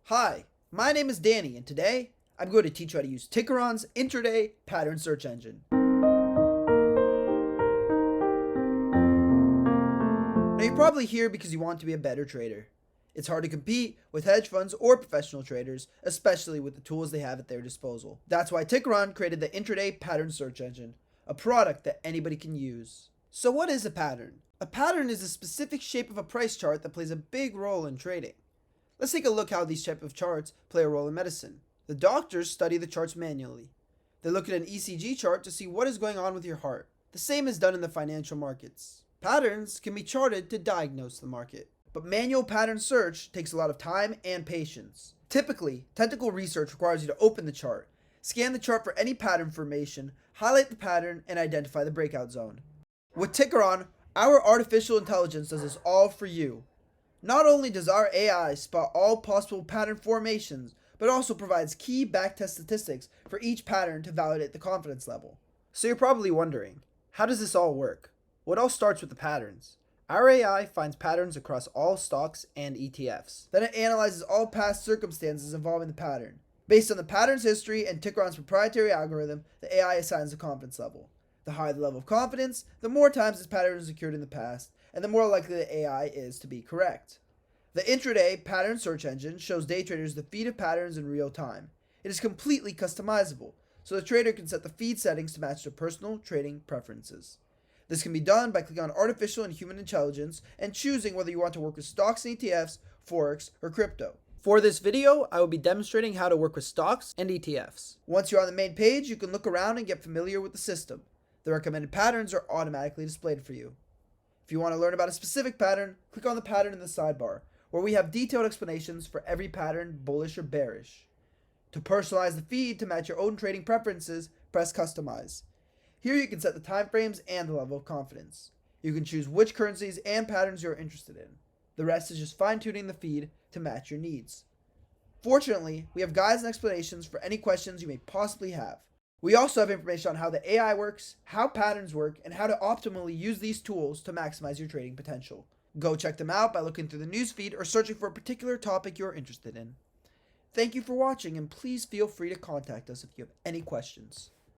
Hi, my name is Danny, and today I'm going to teach you how to use Tickeron's intraday pattern search engine. Now you're probably here because you want to be a better trader. It's hard to compete with hedge funds or professional traders, especially with the tools they have at their disposal. That's why Tickeron created the intraday pattern search engine, a product that anybody can use. So what is a pattern? A pattern is a specific shape of a price chart that plays a big role in trading. Let's take a look how these type of charts play a role in medicine. The doctors study the charts manually. They look at an ECG chart to see what is going on with your heart. The same is done in the financial markets. Patterns can be charted to diagnose the market, but manual pattern search takes a lot of time and patience. Typically, technical research requires you to open the chart, scan the chart for any pattern information, highlight the pattern, and identify the breakout zone. With Tickeron, our artificial intelligence does this all for you. Not only does our AI spot all possible pattern formations, but also provides key backtest statistics for each pattern to validate the confidence level. So you're probably wondering, how does this all work? Well, it all starts with the patterns. Our AI finds patterns across all stocks and ETFs. Then it analyzes all past circumstances involving the pattern. Based on the pattern's history and Tickeron's proprietary algorithm, the AI assigns the confidence level. The higher the level of confidence, the more times this pattern is occurred in the past, and the more likely the AI is to be correct. The intraday pattern search engine shows day traders the feed of patterns in real time. It is completely customizable, so the trader can set the feed settings to match their personal trading preferences. This can be done by clicking on artificial and human intelligence and choosing whether you want to work with stocks and ETFs, forex, or crypto. For this video, I will be demonstrating how to work with stocks and ETFs. Once you're on the main page, you can look around and get familiar with the system. The recommended patterns are automatically displayed for you. If you want to learn about a specific pattern, click on the pattern in the sidebar, where we have detailed explanations for every pattern, bullish or bearish. To personalize the feed to match your own trading preferences, press Customize. Here you can set the time frames and the level of confidence. You can choose which currencies and patterns you're interested in. The rest is just fine-tuning the feed to match your needs. Fortunately, we have guides and explanations for any questions you may possibly have. We also have information on how the AI works, how patterns work, and how to optimally use these tools to maximize your trading potential. Go check them out by looking through the newsfeed or searching for a particular topic you're interested in. Thank you for watching, and please feel free to contact us if you have any questions.